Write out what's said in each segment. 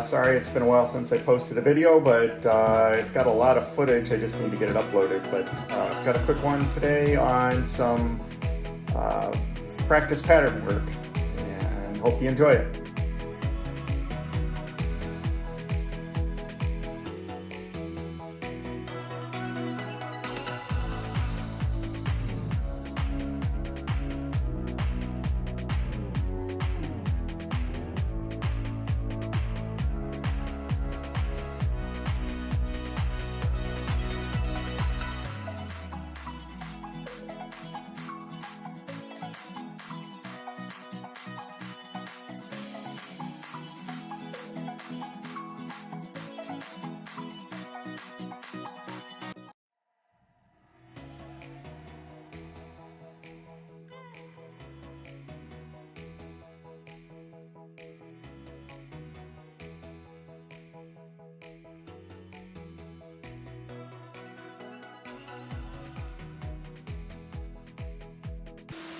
Sorry it's been a while since I posted a video, but I've got a lot of footage. I just need to get it uploaded. But I've got a quick one today on some practice pattern work, and hope you enjoy it.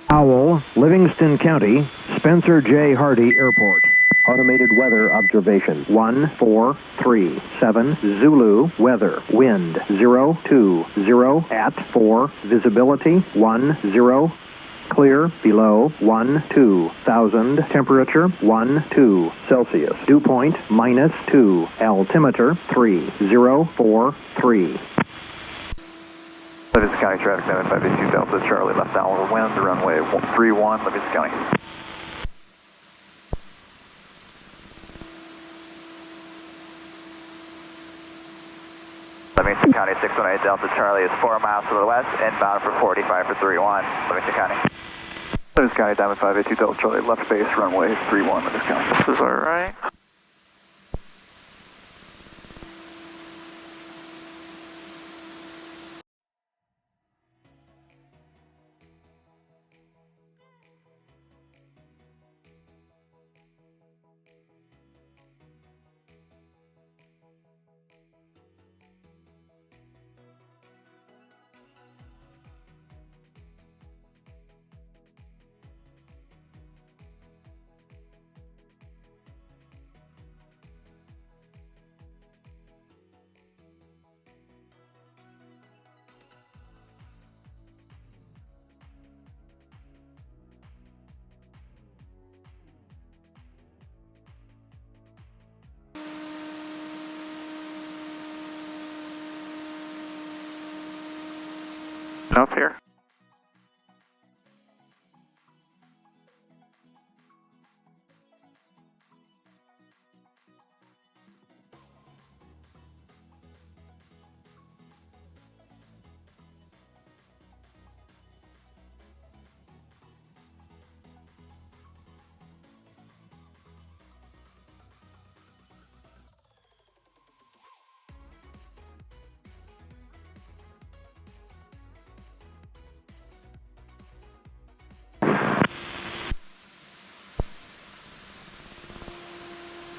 Howell, Livingston County, Spencer J. Hardy Airport. Automated weather observation. 1437 Zulu weather. Wind 020 at 4. Visibility 10. Clear below 12,000. Temperature 12 Celsius. Dew point -2. Altimeter 3043. Livingston County traffic 7582 Delta Charlie, left downwind wind, runway 31, Livingston County. Livingston County 618 Delta Charlie is 4 miles to the west, inbound for 45 for 31, Livingston County. Livingston County Diamond 582 Delta Charlie, left base, runway 31, Livingston County. This is alright. Up here.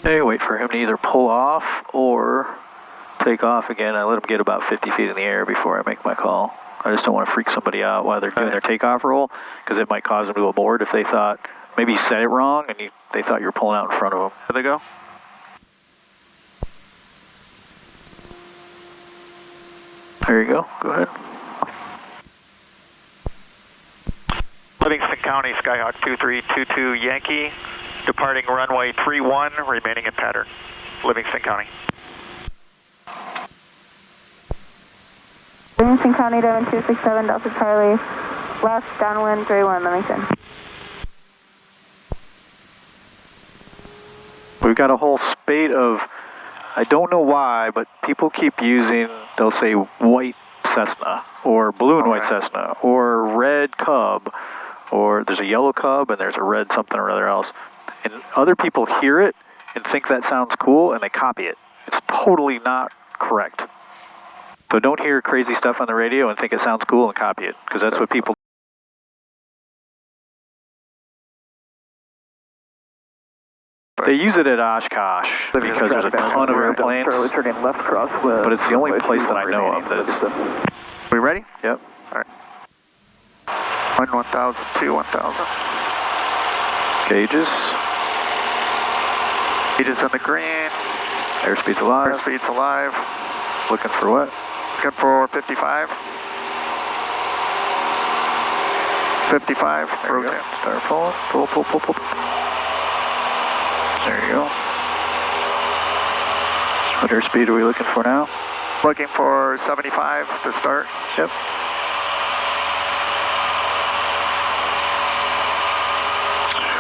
Okay, wait for him to either pull off or take off again. I let him get about 50 feet in the air before I make my call. I just don't want to freak somebody out while they're doing their takeoff roll, because it might cause them to abort if they thought, maybe you said it wrong and they thought you were pulling out in front of them. There they go. There you go, go ahead. Livingston County Skyhawk 2322 Yankee, departing runway 31, remaining in pattern. Livingston County. Livingston County, Diamond 267 Delta Charlie, left downwind 31, Livingston. We've got a whole spate of, I don't know why, but people keep using, they'll say white Cessna, or blue and white Cessna, or red Cub, or there's a yellow Cub and there's a red something or other else. And other people hear it and think that sounds cool and they copy it. It's totally not correct. So don't hear crazy stuff on the radio and think it sounds cool and copy it, because that's what people They use it at Oshkosh because there's a ton of airplanes, but it's the only place that I know of that it's... We ready? Yep. All right. 1,000, 2, 1,000. Gauges. Speed is in the green. Airspeed's alive. Airspeed's alive. Looking for what? Looking for 55. 55. There you go. Rotate. Start pulling. Pull, pull, pull, pull. There you go. What airspeed are we looking for now? Looking for 75 to start. Yep.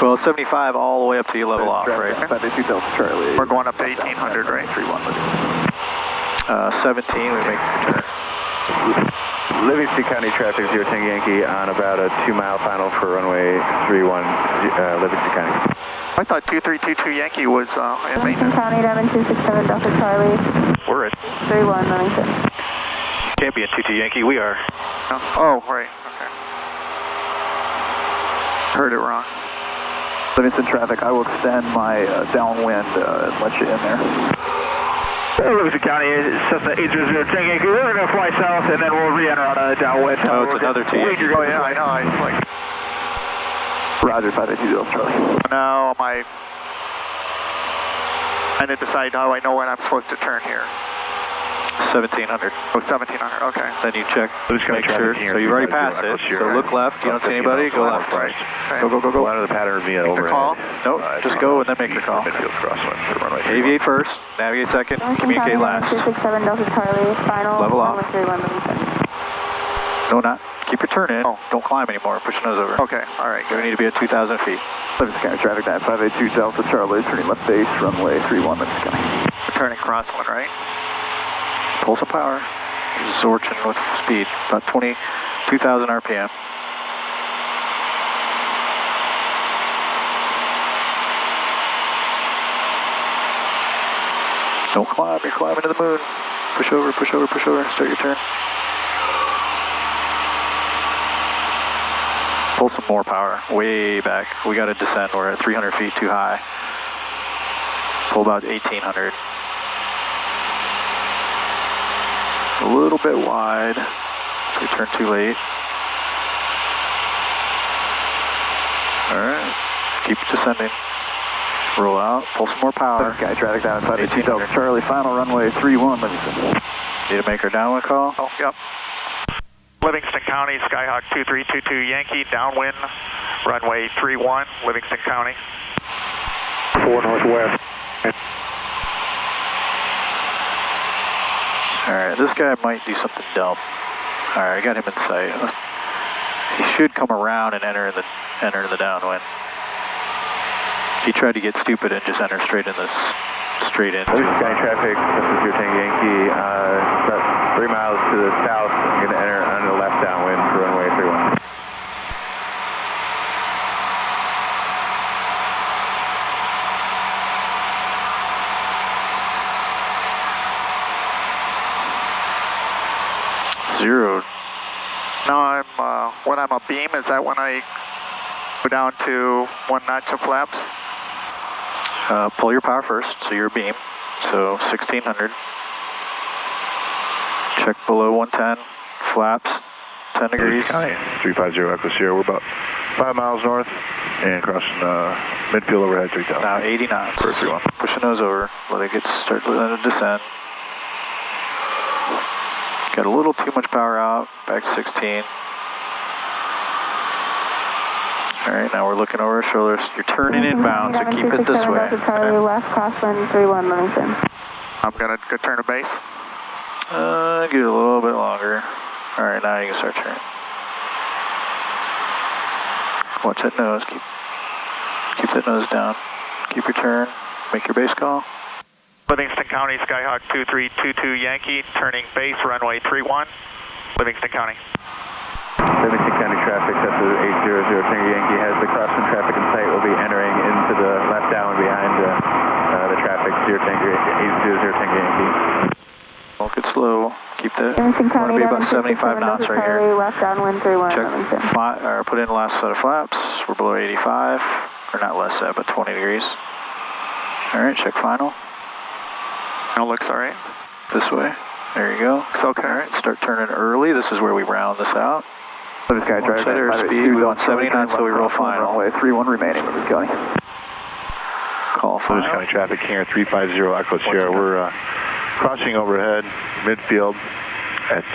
Well, 75 all the way up to you level off, right? 582 Delta Charlie. We're going up to 1800, right? 31. 17, we make the turn. Livingston County traffic 0 Tango Yankee on about a 2-mile final for runway 31, Livingston County. I thought 2322 Yankee was in Livingston maintenance. County, Diamond 267 Delta Charlie. We're at 31, Livingston. can't be a 22 Yankee, we are. Oh, right. Okay. Heard it wrong. Livingston traffic, I will extend my downwind and let you in there. Livingston County, Cessna 800 Tango Yankee. We're going to fly south and then we'll re-enter on a downwind. Oh, it's another two Yankee. Oh, yeah, I know. It's like. Roger, 582 Delta Charlie. Now, I need to decide how I know when I'm supposed to turn here. 1700. Oh, 1700, okay. Then you check, make sure. So you've already passed it. So look left. You don't see anybody, go left. Right. Okay. Go, go, go, go. Out of the pattern via overhead. call? Nope, just go and then make your call. Midfield crosswind for runway 31. Aviate first, navigate second, communicate last. 267 Delta Charlie, final. Level off. Runway 31, Livingston. No, not. Keep your turn in. Oh. Don't climb anymore. Push your nose over. Okay, all right. We need to be at 2,000 feet. Livingston County traffic, 582 Delta Charlie, turning left base, runway 31, Livingston County. Turning crosswind, right? Pull some power. Absorption with speed, about 22,000 RPM. Don't climb, you're climbing to the moon. Push over, push over, push over. Start your turn. Pull some more power, way back. We got to descend, we're at 300 feet too high. Pull about 1,800. A little bit wide, so we turn too late. Alright, keep descending. Roll out, pull some more power. Sky traffic down at 582 Delta Charlie, final runway 31, Livingston. Need to make our downwind call? Oh, yep. Livingston County, Skyhawk 2322 Yankee, downwind, runway 31, Livingston County. 4 northwest. Alright, this guy might do something dumb. Alright, I got him in sight. He should come around and enter the downwind. He tried to get stupid and just enter straight into. Livingston County traffic, this is 0 Tango Yankee, about 3 miles to the south. I'm going to enter on the left downwind for runway 31. Zero. Now when I'm a beam, is that when I go down to 1 notch of flaps? Pull your power first, so you're a beam. So 1600. Check below 110. Flaps, 10 degrees. County, 350 Echo Sierra. We're about 5 miles north and crossing midfield overhead 3000. Now 80 knots. For 31. Push the nose over. Let it start letting it descend. Got a little too much power out. Back 16. Alright, now we're looking over our shoulders. You're turning inbound, so keep it this way. Charlie, left crosswind 31, Livingston. I'm going to turn to base. Give it a little bit longer. Alright, now you can start turning. Watch that nose. Keep that nose down. Keep your turn. Make your base call. Livingston County, Skyhawk 2322 Yankee, turning base, runway 31, Livingston County. Livingston County traffic, that's 800 Tango Yankee, has the crosswind traffic in sight. Will be entering into the left downwind behind the traffic, 0 Tango Yankee, 800 Tango Yankee. Walk it slow. Keep the, Livingston want to County, be about 75 knots right Charlie, here. left downwind 31, Check, Livingston. put in the last set of flaps. We're below 85, or not less that, but 20 degrees. Alright, check final. It looks all right. This way. There you go. It's okay. Alright, start turning early. This is where we round this out. Livingston County Watch that airspeed. We want 79, so we roll final. Runway 31 remaining, Livingston County. Call final. Livingston County traffic, King 350 Echo Sierra. We're crossing overhead, midfield at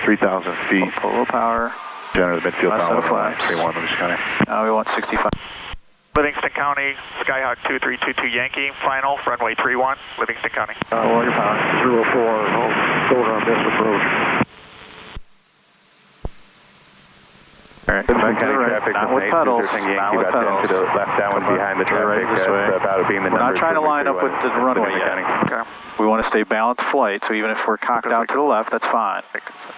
3,000 feet. Pull a little power. Center of the midfield, Last set of power, flaps. 31 Livingston County. Now we want 65. Livingston County, Skyhawk 2322 Yankee, final, runway 31, Livingston County. All your power. 04, shoulder on this approach. All right, back to the right. Traffic Not from with pedals. Yankee, Not with about pedals. to the left downwind behind the traffic. Right this way. About being the We're not numbers trying to for line up with the runway Livingston yet. County. Okay. We want to stay balanced flight, so even if we're cocked out to the left, that's fine.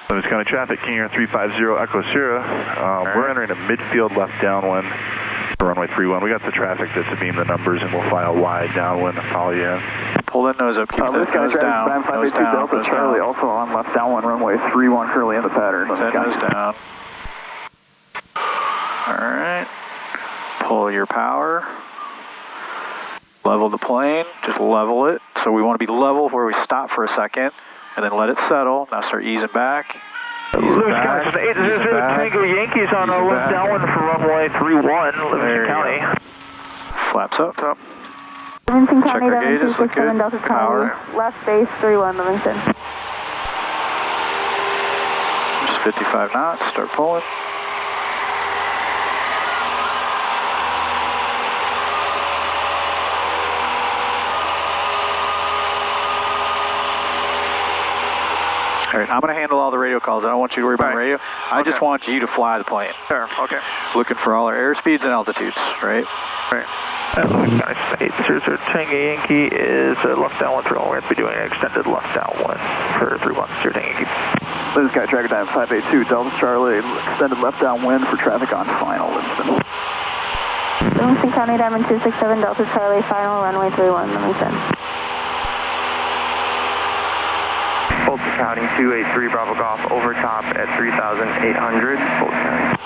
Livingston County traffic, King 350 Echo Sierra. We're entering a midfield left downwind for runway 31. We got the traffic that's to beam the numbers, and we'll file wide downwind and follow you in. Pull that nose up, keep that nose down. Nose down, Delta nose Charlie, down. also on left downwind, runway 31, currently in the pattern. That nose down. Alright. Pull your power. Level the plane. Just level it. So we want to be level where we stop for a second, and then let it settle. Now start easing back. Livingston County, 800 Tango Yankees on a left downwind for runway 31, Livingston County. Flaps up. Livingston Check County, our gauges, look good. 267 Delta Power. Charlie, left base 31 Livingston. Just 55 knots. Start pulling. All right, I'm going to handle all the radio calls. I don't want you to worry about radio. I just want you to fly the plane. Sure, okay. Looking for all our airspeeds and altitudes, right? Right. Livingston County, 800 Tango Yankee is left downwind through. We're going to be doing an extended left downwind for 31 Tango Yankee. Livingston County traffic time 582, Delta Charlie, extended left downwind for traffic on final, Livingston. Livingston County, Diamond 267 Delta Charlie, final, runway 31 Livingston. Fulton County, 283 Bravo Golf, over top at 3,800, Fulton County.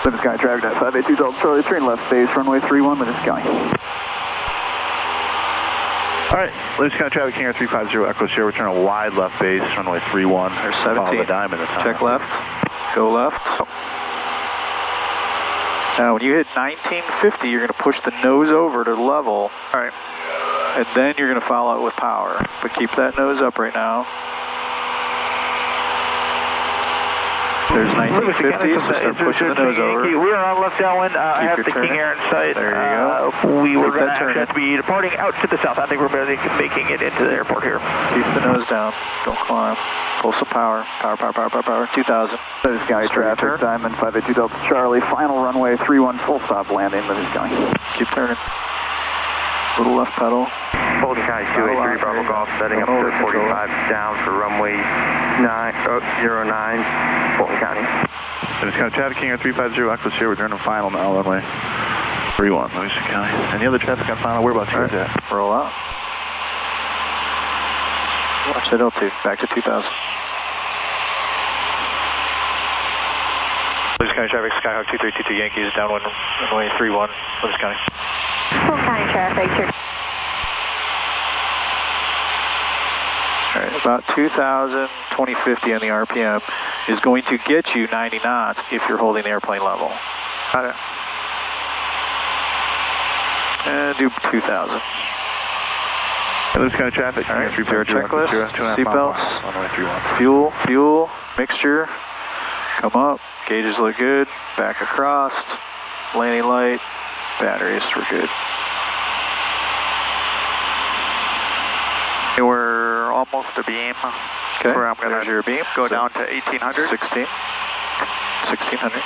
Livingston County traffic time 582, Delta Charlie, turn left base, runway 31, Livingston County. All right, Livingston County traffic, King 350 Echo Sierra. We're turning wide left base, runway 31. There's Follow 17. the diamond. Check left. Go left. Now, when you hit 1950, you're going to push the nose over to level. All right. And then you're going to follow it with power. But keep that nose up right now. There's 1950, so start pushing the nose over. We are on left downwind. I have the King Air in sight. There you go. We were Keep going that to actually have to be departing out to the south. I think we're making it into the airport here. Keep the nose down. Don't climb. Pull some power. Power. 2000. Livingston County traffic, Diamond 582 Delta Charlie, final runway 31, full stop landing, Livingston County. Keep turning. Little left pedal. Fulton County 283 Bravo Golf, setting up to 45 down for runway 09, Fulton County. Livingston County traffic, King 350 Echo Sierra. We're turning final now, runway 31, Livingston County. And the other traffic on final, whereabouts you guys at? Roll out. Watch that L2. Back to 2000. Livingston County traffic, Skyhawk 2322 Yankees, downwind runway 31, Livingston County. Fulton County traffic, All right, about 2000, 2050 on the RPM is going to get you 90 knots if you're holding the airplane level. Got it. And do 2000. Livingston County traffic, All right, King do our 350 Echo Sierra, checklist, 2.5 miles, seatbelts, runway 31. fuel, mixture, come up, gauges look good, back across, landing light, batteries, we're good. We're almost a beam. Okay, Where I'm going there's to your beam. go So down to 1800. 1600.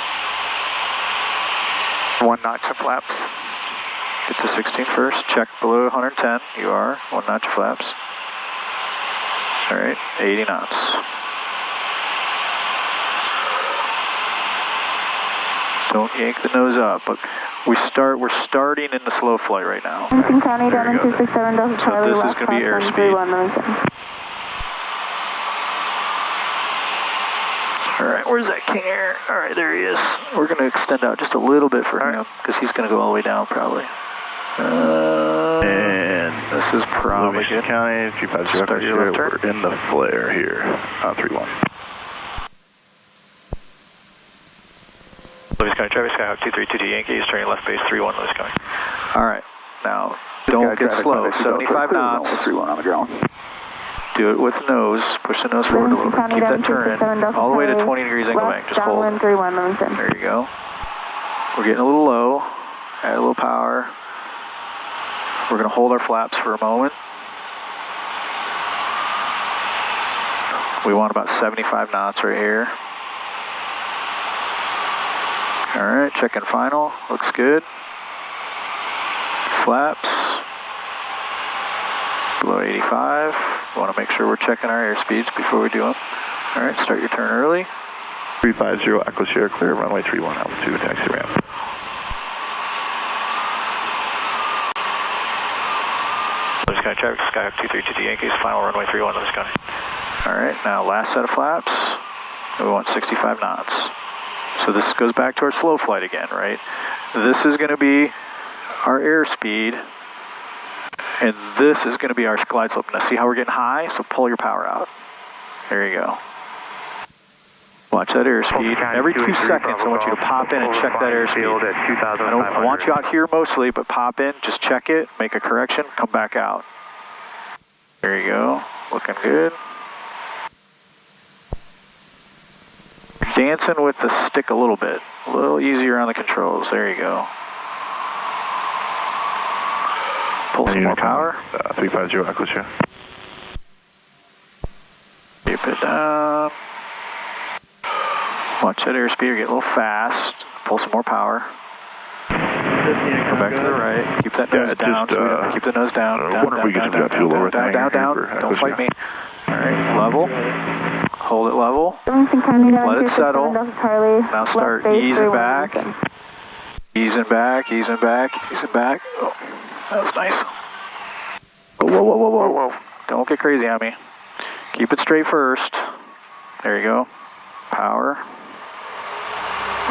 1 notch of flaps. Get to 16 first. Check below 110. You are. 1 notch of flaps. All right, 80 knots. Don't yank the nose up, but we're starting in the slow flight right now. Livingston County, There Diamond you go. 267 Delta So Charlie, this is left gonna be crosswind airspeed. 31 Livingston. All right, where's that King Air? All right, there he is. We're going to extend out just a little bit for him because he's going to go all the way down probably. And this is probably Livingston good. County 350 Start Echo your Sierra. left turn. We're in the flare here on 31. Livingston County traffic, Skyhawk 2322 Yankees, turning left base 31, Livingston County. All right, now Don't get slow. 75 knots. 31 on the ground. Do it with nose. Push the nose forward a little bit. Keep that turn all the way to 20 degrees angle bank. Just hold. Downwind 31 Livingston. There you go. We're getting a little low. Add a little power. We're going to hold our flaps for a moment. We want about 75 knots right here. All right, checking final. Looks good. Flaps. Below 85. We want to make sure we're checking our airspeeds before we do them. All right, start your turn early. 350 Echo Sierra, clear runway 31, altitude, taxi ramp. Livingston County traffic, Skyhawk 232 Yankees, final runway 31, Livingston County. All right, now last set of flaps, and we want 65 knots. So this goes back to our slow flight again, right? This is going to be our airspeed, and this is going to be our glide slope. Now see how we're getting high? So pull your power out. There you go. Watch that airspeed. Every 2 seconds, I want you to pop in and check that airspeed. I want you out here mostly, but pop in, just check it, make a correction, come back out. There you go. Looking good. Dancing with the stick a little bit. A little easier on the controls. There you go. Pull some more power. 350 Echo Sierra. Keep it down. Watch that airspeed, you're getting a little fast. Pull some more power. Go back to the right. Keep that nose down. Keep the nose down. Wonder if we can just fuel over down. Don't fight me. All right, level. Hold it level. Let it settle. Now start easing back. Easing back. Oh, that was nice. Whoa. Don't get crazy on me. Keep it straight first. There you go. Power.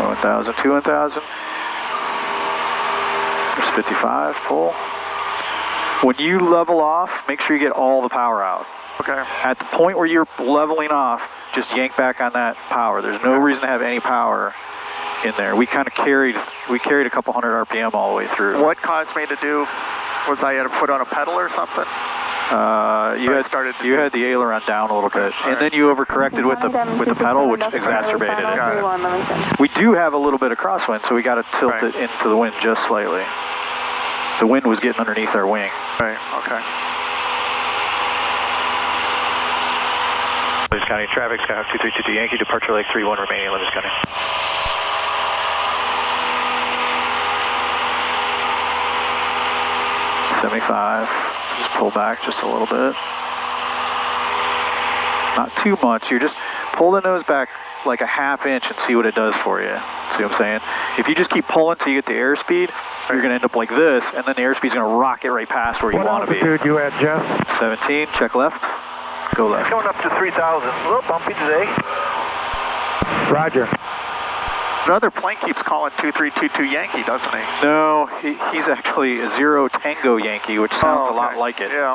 1,000, 2,000. There's 55, pull. When you level off, make sure you get all the power out. Okay. At the point where you're leveling off, just yank back on that power. There's no reason to have any power in there. We carried a couple hundred RPM all the way through. What caused me to do, was I had to put on a pedal or something? You had the aileron down a little bit, and then you overcorrected with the pedal, which exacerbated it. We do have a little bit of crosswind, so we got to tilt it into the wind just slightly. The wind was getting underneath our wing. Right. Okay. Livingston County traffic, Skyhawk 232 Yankee, departure Lake 31 remaining, Livingston County. Just pull back just a little bit. Not too much. You're just pull the nose back like a ½ inch and see what it does for you. See what I'm saying? If you just keep pulling till you get the airspeed, you're going to end up like this, and then the airspeed's going to rocket right past where you want to be. What altitude you at, Jeff? 17. Check left. Go left. Going up to 3,000. A little bumpy today. Roger. Another plane keeps calling 2322 Yankee, doesn't he? No, he's actually a 0 Tango Yankee, which sounds a lot like it. Yeah.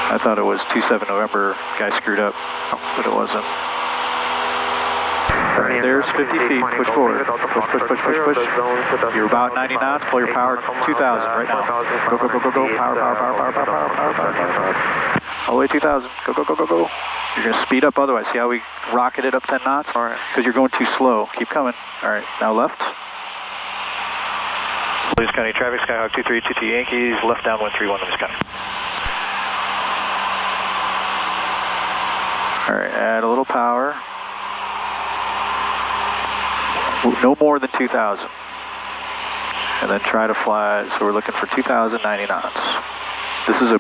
I thought it was 27 November. Guy screwed up, but it wasn't. All right, there's 50 feet. Push forward. Push. You're about 90 knots. Pull your power 2,000 right now. Go. Power. All the way 2,000. Go. You're going to speed up otherwise. See how we rocketed up 10 knots? All right. Because you're going too slow. Keep coming. All right, now left. Livingston County traffic, Skyhawk 232 Yankees, left downwind 31 Livingston County. All right, add a little power. No more than 2,000. And then try to fly, so we're looking for 2,090 knots. This is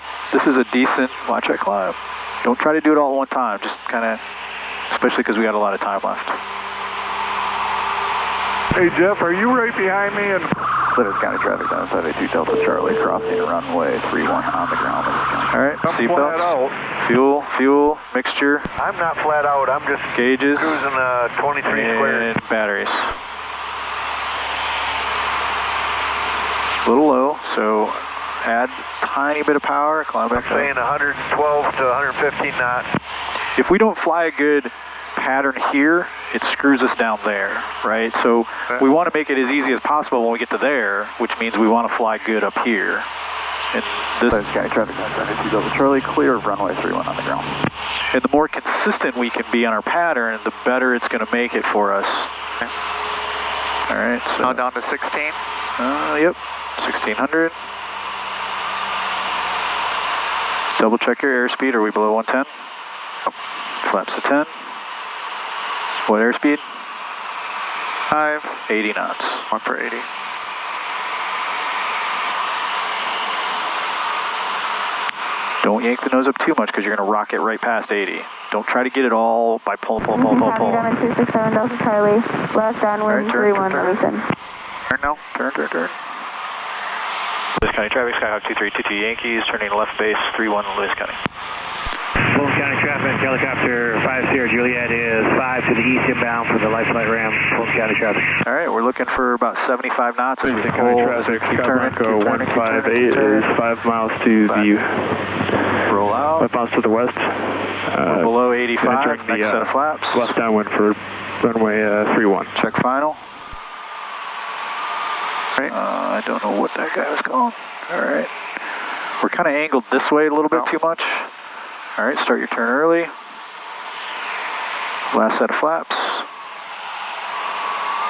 a decent, watch that climb. Don't try to do it all at one time, just kind of, especially because we got a lot of time left. Hey Jeff, are you right behind me? And Livingston County traffic down 582 Delta Charlie, crossing runway 31 on the ground. All right, seatbelts, fuel, mixture. I'm not flat out, I'm just gauges, cruising 23 square. And batteries. A little low, so add a tiny bit of power, climb back up. I'm saying 112 to 115 knots. If we don't fly a good pattern here, it screws us down there, right? So we want to make it as easy as possible when we get to there, which means we want to fly good up here. And this Sky traffic 972 Charlie, clear of runway 31 on the ground. And the more consistent we can be on our pattern, the better it's going to make it for us. Okay. All right. So Now down to 16. Yep. 1600. Double check your airspeed. Are we below 110? Oh. Flaps to 10. What airspeed? 5. 80 knots. 1 for 80. Don't yank the nose up too much because you're going to rock it right past 80. Don't try to get it all by pull. Copy, Diamond 267 Delta Charlie. Left downwind, 31, Livingston. Turn now. Turn. Lewis County traffic, Skyhawk 2322 Yankees, turning left base 31 Lewis County. Fulton County traffic, helicopter 5 Sierra Juliet is 5 to the east inbound for the light flight ram, Fulton County traffic. All right, we're looking for about 75 knots. Fulton County traffic, Bronco 158 is 5 miles to the roll out. 5 miles to the west. We're below 85, next set of flaps. Left downwind for runway 31. Check final. I don't know what that guy was calling. All right. We're kind of angled this way a little bit too much. All right, start your turn early. Last set of flaps.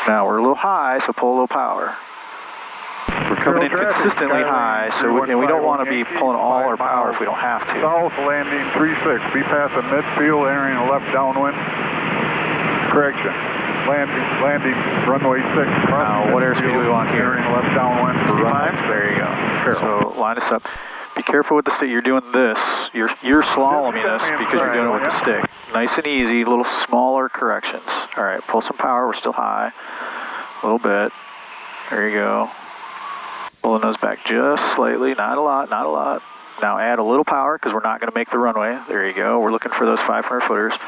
Now we're a little high, so pull a little power. We're coming in consistently high, and we don't want to be pulling all our power if we don't have to. South landing 36, be past the midfield, entering a left downwind. Correction. Landing runway 6. Now, what airspeed do we want here? Entering left downwind. 65. There you go. So line us up. Be careful with the stick. You're doing this. You're slaloming this because you're doing it with the stick. Nice and easy, little smaller corrections. All right, pull some power. We're still high. A little bit. There you go. Pulling those back just slightly. Not a lot. Now add a little power because we're not going to make the runway. There you go. We're looking for those 500 footers.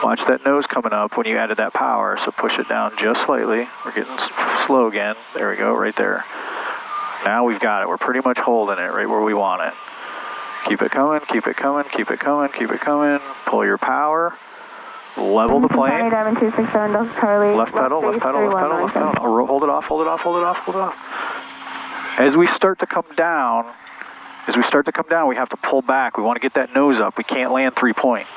Watch that nose coming up when you added that power, so push it down just slightly. We're getting slow again. There we go, right there. Now we've got it. We're pretty much holding it right where we want it. Keep it coming. Pull your power. Level the plane. Diamond 267 Delta Charlie. Left pedal. Hold it off. As we start to come down, we have to pull back. We want to get that nose up. We can't land 3-point.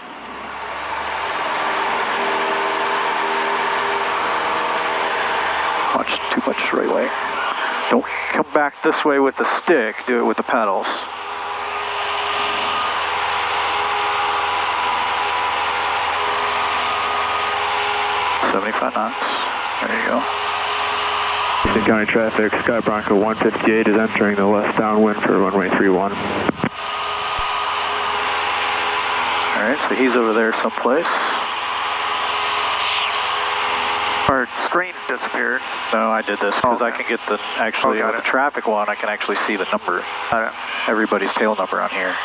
Too much right way. Don't come back this way with the stick, do it with the pedals. $75 knots. There you go. Fulton County traffic, Sky Bronco 158 is entering the left downwind for runway 31. Alright, so he's over there someplace. Our screen disappeared. No, I did this because I can get the, actually with the traffic one, I can actually see the number. Everybody's tail number on here.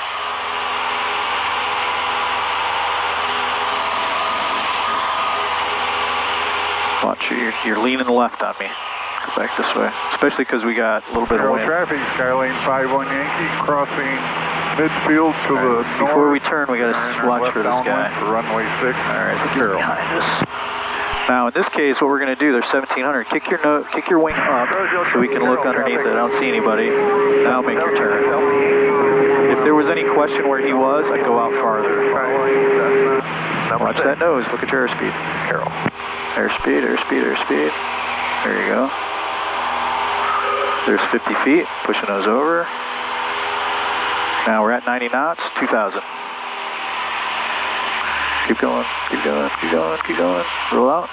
Watch, you're leaning left on me. Go back this way. Especially because we got a little bit of wind. Traffic, Skylane 51 Yankee, crossing midfield to the north. Before we turn, we got to watch for this guy. For runway 6. Alright, so get behind us. Now in this case, what we're going to do, there's 1700. Kick your wing up so we can look underneath it. I don't see anybody. Now make your turn. If there was any question where he was, I'd go out farther. Watch that nose. Look at your airspeed. Airspeed. There you go. There's 50 feet. Push the nose over. Now we're at 90 knots, 2,000. Keep going. Roll out.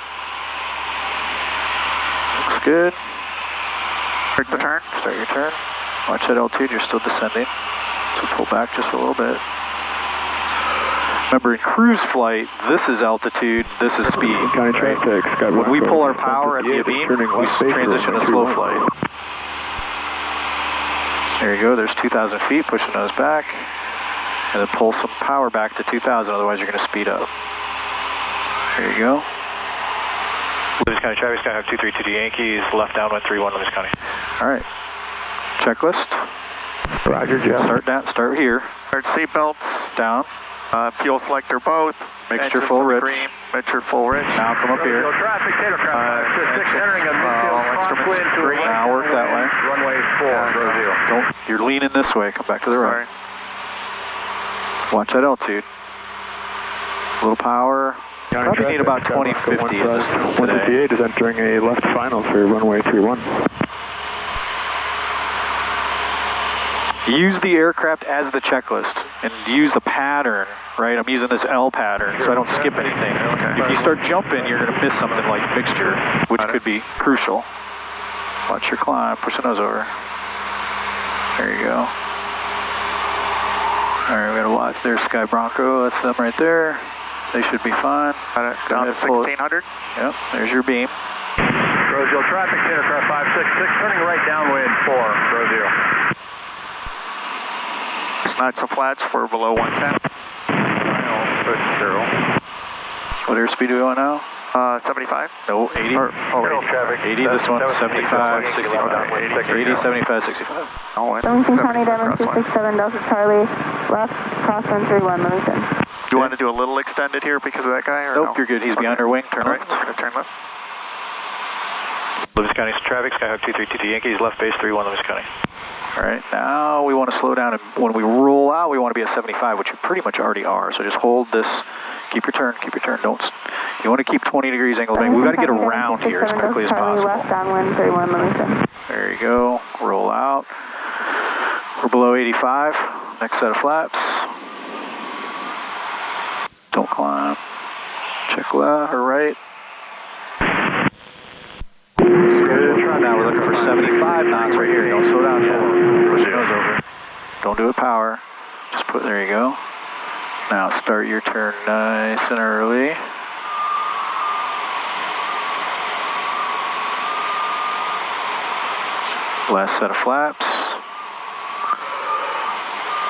Looks good. Start your turn. Watch that altitude, you're still descending. So pull back just a little bit. Remember, in cruise flight, this is altitude, this is speed. Right? When we pull our power at the beam, we transition to slow flight. There you go, there's 2,000 feet, push the nose back. And then pull some power back to 2,000, otherwise you're going to speed up. There you go. Livingston County traffic, Skyhawk 232 Yankees, left downwind 31 Livingston County. All right. Checklist. Roger, Jeff. Start here. Start seatbelts. Down. Fuel selector both. mixture full rich. Green, mixture full rich. Now come up here. Traffic, tater traffic, 6 entering a midfield crosswind to green. Now work that way. Runway 4, Brazil. Don't, you're leaning this way. Come back to the right. Watch that altitude. A little power. Probably need about 2050 in this today. 158 is entering a left final for runway 31. Use the aircraft as the checklist and use the pattern, right? I'm using this L pattern so I don't skip anything. If you start jumping, you're going to miss something like mixture, which could be crucial. Watch your climb. Push the nose over. There you go. All right, we got to watch. There's Sky Bronco. That's them right there. They should be fine. Down to 1600. Yep, there's your beam. Brazil traffic, aircraft 566, turning right downwind 4, Brazil. Snide some flats for below 110. What airspeed do we want now? 75. No, 80. Or, 80, this one, 75, 65. 80, 75, 65. Livingston County, Diamond 267, Delta Charlie, left, crosswind 31, Livingston. Do you want to do a little extended here because of that guy? Or Nope, no? you're good. He's behind our wing. Turn All right, left. we're going to turn left. Livingston County traffic, Skyhawk 232 Yankees, left base 31, Livingston County. All right, now we want to slow down, and when we roll out, we want to be at 75, which you pretty much already are. So just hold this, keep your turn, Don't, you want to keep 20 degrees angle of bank. We've got to get around here as quickly as possible. Left downwind 31, Livingston. There you go, roll out. We're below 85, next set of flaps. Don't climb. Check left or right. Now we're looking for 75 knots right here. Don't slow down yet. Push your nose over. Don't do it power. Just put, there you go. Now start your turn nice and early. Last set of flaps.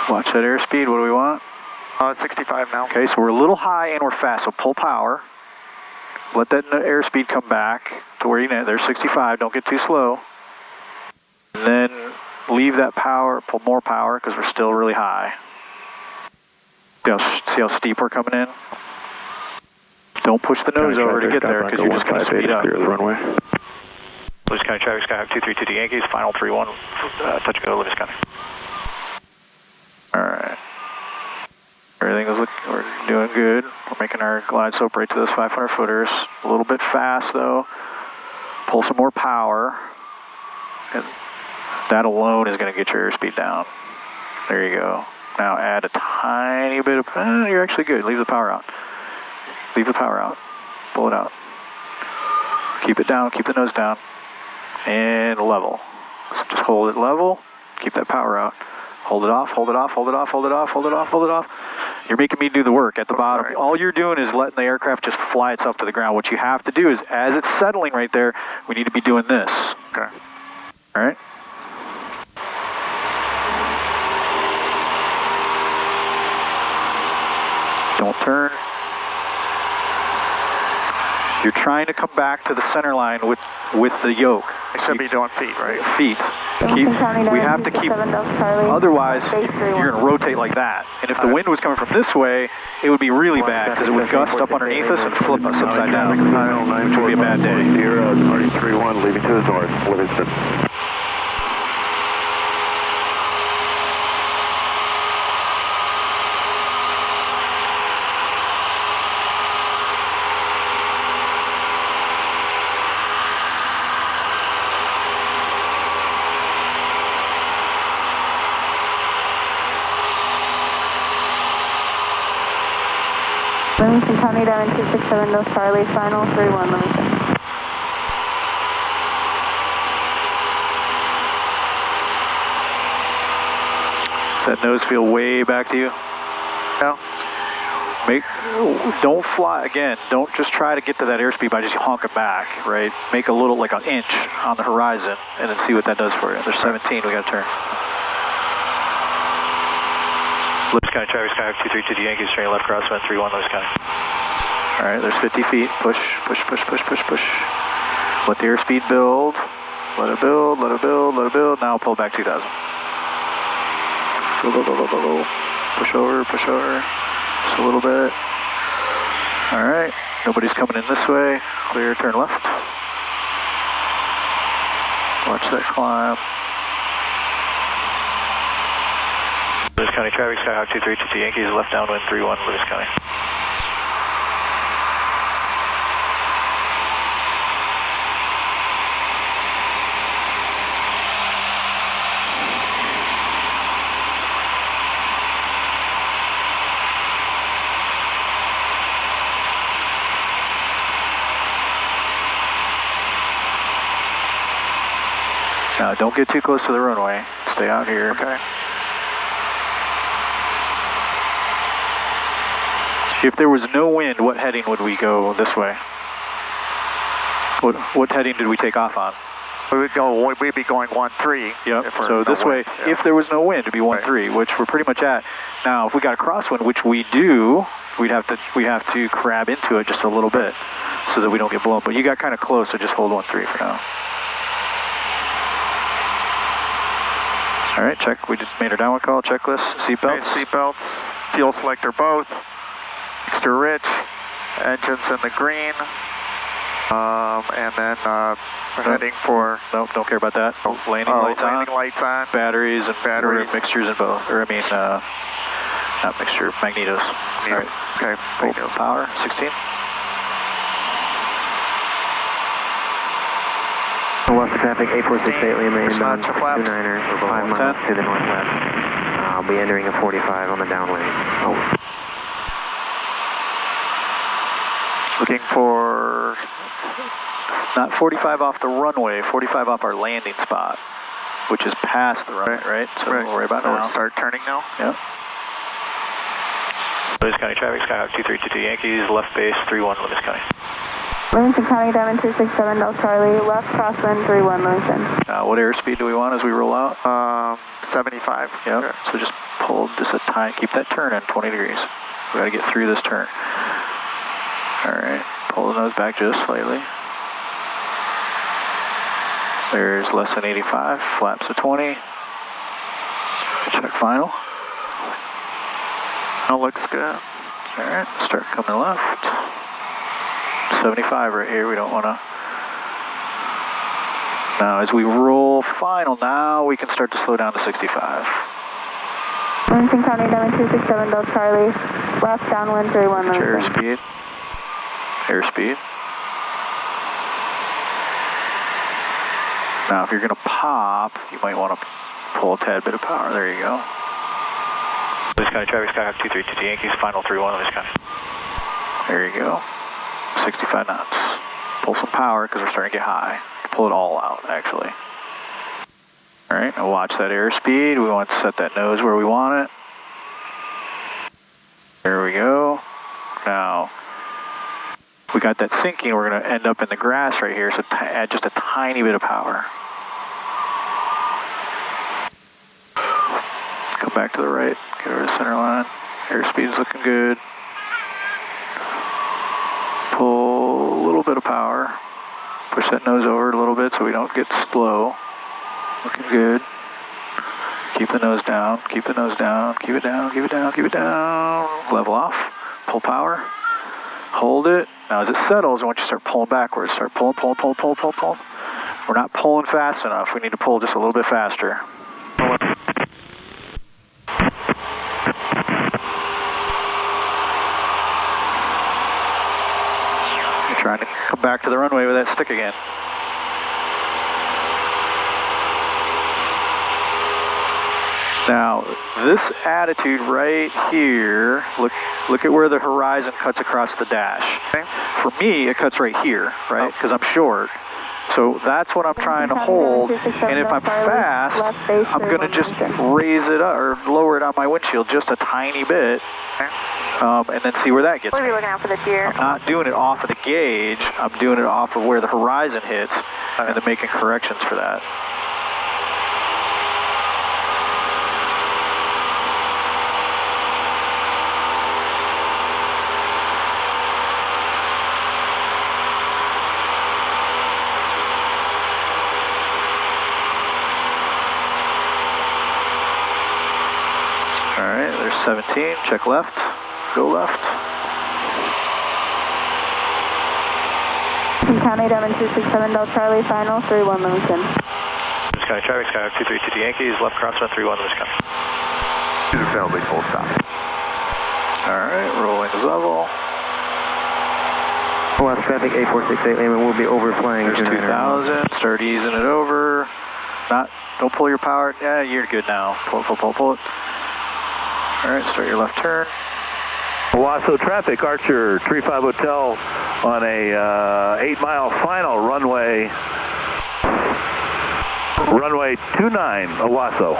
Watch that airspeed. What do we want? 65 now. Okay, so we're a little high and we're fast, so pull power. Let that airspeed come back to where you know. There's 65, don't get too slow. And then leave that power, pull more power because we're still really high. See how steep we're coming in? Don't push the nose over to get there because you're just going to speed up. Clear the runway. Livingston County traffic, Skyhawk 232 Yankees, final 3-1, touch and go, Livingston County. All right. Everything is looking, we're doing good. We're making our glide slope right to those 500 footers. A little bit fast though. Pull some more power. And that alone is going to get your airspeed down. There you go. Now add a tiny bit of, you're actually good. Leave the power out. Leave the power out. Pull it out. Keep it down, keep the nose down. And level. So just hold it level. Keep that power out. Hold it off, hold it off, hold it off, hold it off, hold it off, hold it off. You're making me do the work at the bottom. Sorry. All you're doing is letting the aircraft just fly itself to the ground. What you have to do is, as it's settling right there, we need to be doing this. Okay. All right? Don't turn. You're trying to come back to the center line with the yoke. I should be doing feet, right? Feet. We have to keep, otherwise you're going to rotate like that. And if the wind was coming from this way, it would be really bad because it would gust up underneath us and flip us upside down, which would be a bad day. Party 3-1, leaving to the north, Livingston. Livingston County, Diamond 267, North Charlie, final 3-1, Livingston. Does that nose feel way back to you? No. Don't fly, again, don't just try to get to that airspeed by just honking back, right? Make a little, like an inch on the horizon, and then see what that does for you. There's 17, we got to turn. Livingston County traffic, Skyhawk 232 Yankees, turning left crosswind 3-1, Livingston County. All right, there's 50 feet. Push, push, push, push, push, push. Let the airspeed build. Let it build, let it build, let it build. Now pull back 2,000. Go, go, go, go, go, go. Push over, push over. Just a little bit. All right, nobody's coming in this way. Clear, turn left. Watch that climb. Lewis County traffic, Skyhawk 2322 Yankees, left downwind 31, Lewis County. Now, don't get too close to the runway. Stay out here. Okay. If there was no wind, what heading would we go this way? What heading did we take off on? We'd be going 13. Yep. So this way, if there was no wind, it'd be 13, which we're pretty much at. Now, if we got a crosswind, which we do, we have to crab into it just a little bit so that we don't get blown. But you got kind of close, so just hold 13 for now. All right, check. We just made our downwind call. Checklist. Seatbelts. Okay, seatbelts. Fuel selector both. Extra rich. Engines in the green. And then we're heading for. Nope, don't care about that. Landing lights on. Landing lights on. Batteries and mixtures in both. Or I mean, not mixture. Magnetos. All right. Okay. Full power. 16. West traffic, 8468 Lima inbound, 29er, 5 miles to the northwest. I'll be entering a 45 on the downwind. Over. Looking for... Not 45 off the runway, 45 off our landing spot, which is past the runway, right? So we'll worry about now. Start turning now? Yep. Lewis County traffic, Skyhawk 2322 Yankees, left base 31, Lewis County. Livingston County, Diamond 267 Delta Charlie, left crosswind 31 Livingston. What airspeed do we want as we roll out? 75. Yep, okay. So just pull just a tiny, keep that turn in 20 degrees. We got to get through this turn. All right, pull the nose back just slightly. There's less than 85, flaps of 20. Check final. That looks good. All right, start coming left. 75 right here, we don't want to. Now as we roll final, now we can start to slow down to 65. Livingston County, Diamond 267 Delta Charlie, left downwind 31 Livingston. Airspeed. Now if you're going to pop, you might want to pull a tad bit of power. There you go. Lewis County traffic, Skyhawk 2322 Yankees, final 31 Lewis County. There you go. 65 knots. Pull some power because we're starting to get high. Pull it all out, actually. All right, now watch that airspeed. We want to set that nose where we want it. There we go. Now, we got that sinking. We're going to end up in the grass right here, so add just a tiny bit of power. Come back to the right. Get over the center line. Airspeed is looking good. Pull a little bit of power. Push that nose over a little bit so we don't get slow. Looking good. Keep the nose down. Keep the nose down. Keep it down. Keep it down. Keep it down. Level off. Pull power. Hold it. Now as it settles, I want you to start pulling backwards. Start pulling, pull, pull, pull, pull, pull. We're not pulling fast enough. We need to pull just a little bit faster. Trying to come back to the runway with that stick again. Now, this attitude right here, look at where the horizon cuts across the dash. Okay. For me, it cuts right here, right? Because I'm short. So that's what I'm trying to hold. And if I'm fast, I'm going to just raise it up or lower it on my windshield just a tiny bit. And then see where that gets me. What are we looking out for this year? I'm not doing it off of the gauge. I'm doing it off of where the horizon hits and then making corrections for that. All right, there's 17. Check left. Go left. County, Diamond 267 Delta Charlie, final, 31 Livingston. Livingston County traffic, Skyhawk 232 Yankees, left crosswind 31 Livingston County. User friendly, full stop. Alright, rolling is level. West traffic 8468 Lehman will be overflying. There's 2000, start easing it over. Don't pull your power. Yeah, you're good now. Pull it. Alright, start your left turn. Owasso traffic, Archer 35 Hotel on a 8-mile final runway 29, Owasso.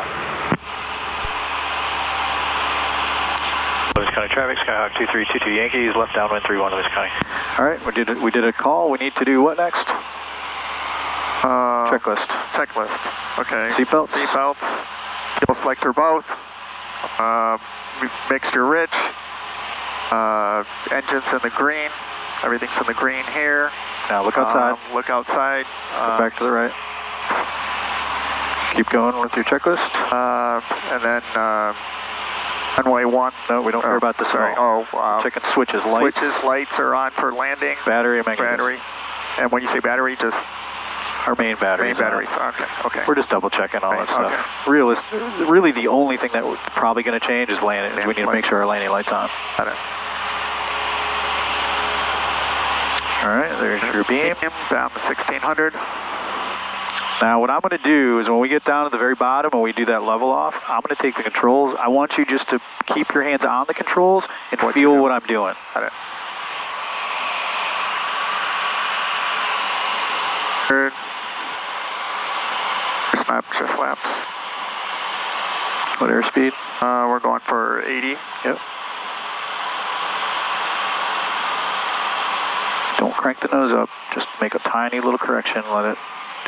Livingston County traffic, Skyhawk 2322 Yankees, left downwind 31 Livingston County. Alright, we did a call. We need to do what next? Checklist. Okay. Seatbelts? Seatbelts. Fuel selector both. Mixture rich. Engines in the green. Everything's in the green here. Now look outside. Look outside. Go back to the right. Keep going with your checklist. And then runway 1. No, we don't care about this. Sorry. Checking switches, lights. Switches, lights are on for landing. Battery, Battery. And when you say battery, just our main batteries. Main batteries. Okay. We're just double checking all that stuff. Okay. Really, the only thing that we're probably going to change is landing. We need to make sure our landing lights on. Got it. All right, there's your beam. Down to 1600. Now, what I'm going to do is when we get down to the very bottom and we do that level off, I'm going to take the controls. I want you just to keep your hands on the controls and feel what I'm doing. Got it. Good. Snap shift flaps. What airspeed? We're going for 80. Yep. Don't crank the nose up. Just make a tiny little correction. Let it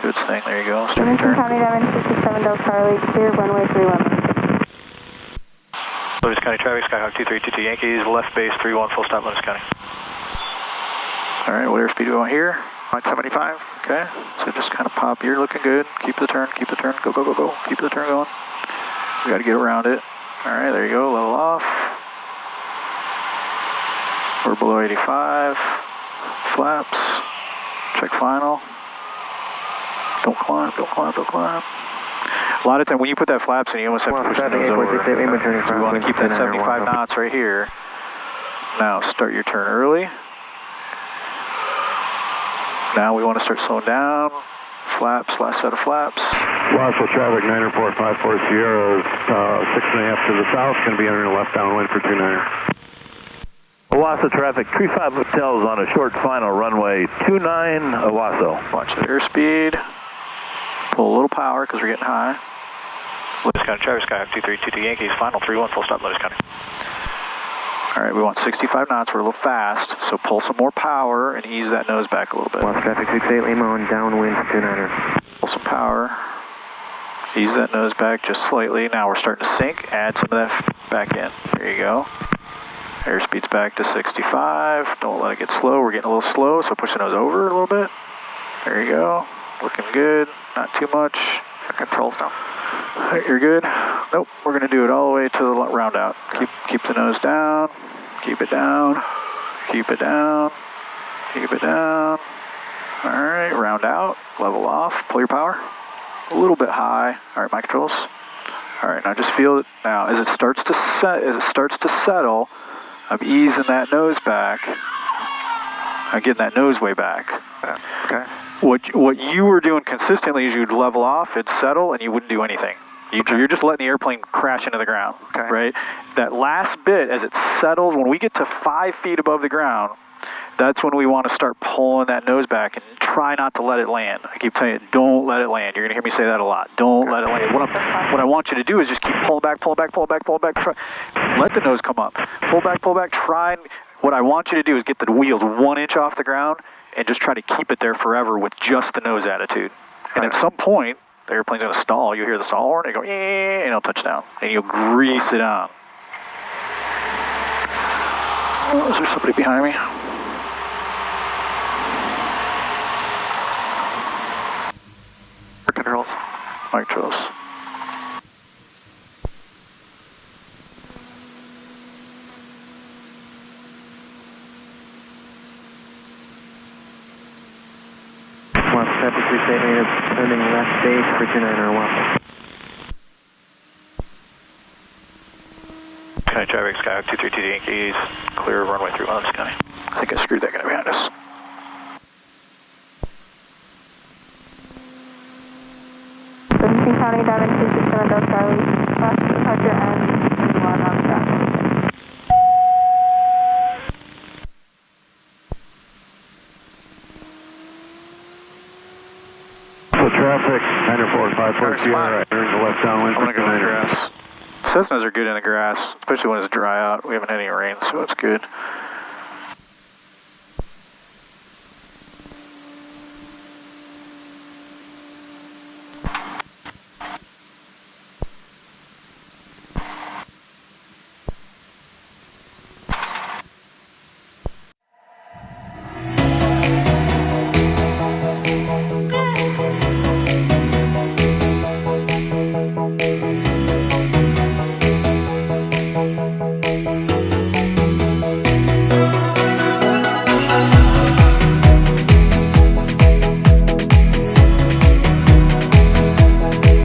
do its thing. There you go. Start your turn. County, Diamond 267 Delta Charlie, clear, runway 31. Livingston County traffic, Skyhawk 2322 Yankees, left base 31, full stop, Livingston County. All right, what airspeed do we want here? 175. Okay, so just kind of pop. You're looking good. Keep the turn. Go. Keep the turn going. We got to get around it. All right, there you go. Level off. We're below 85. Flaps. Check final. Don't climb. A lot of time when you put that flaps in, you almost have to push the nose over. So we want to keep that 75 knots right here. Now start your turn early. Now we want to start slowing down. Flaps, last set of flaps. Owasso traffic 94540, 6.5 to the south, going to be entering a left downwind for 29er. Owasso traffic, 35 Hotels on a short final runway 29, Owasso. Watch the airspeed. Pull a little power because we're getting high. Livingston County traffic, Skyhawk 2322 Yankees, final 31, full stop, Livingston County. All right, we want 65 knots. We're a little fast, so pull some more power and ease that nose back a little bit. West traffic 68 Lima on downwind 29er. Pull some power. Ease that nose back just slightly. Now we're starting to sink. Add some of that back in. There you go. Airspeed's back to 65. Don't let it get slow. We're getting a little slow, so push the nose over a little bit. There you go. Looking good. Not too much. Controls now. You're good. Nope. We're going to do it all the way to the round out. Keep the nose down. Keep it down. Keep it down. Keep it down. All right. Round out. Level off. Pull your power. A little bit high. All right. My controls. All right. Now just feel it. Now as it starts to settle, I'm easing that nose back. I'm getting that nose way back. Okay. What you were doing consistently is you'd level off, it'd settle, and you wouldn't do anything. You're just letting the airplane crash into the ground, right? That last bit, as it settles, when we get to 5 feet above the ground, that's when we want to start pulling that nose back and try not to let it land. I keep telling you, don't let it land. You're going to hear me say that a lot. Don't let it land. What I want you to do is just keep pulling back. Let the nose come up. Pull back. Try. What I want you to do is get the wheels 1 inch off the ground and just try to keep it there forever with just the nose attitude. And at some point, the airplane's going to stall. You'll hear the stall horn, and go, and it'll touch down. And you'll grease it on. Oh, is there somebody behind me? Controls. Mic controls. traffic 3 state lane, turning left base for 29er Waffle. County traffic, Skyhawk 232 Yankees, clear runway 31, this county. I think I screwed that guy behind us. Livingston County, Diamond 267 Delta Charlie, last departure and 1 on the ground. So traffic, 945 Sierra, entering the left downwind. I'm going to go in the grass. Cessnas are good in the grass, especially when it's dry out. We haven't had any rain, so it's good.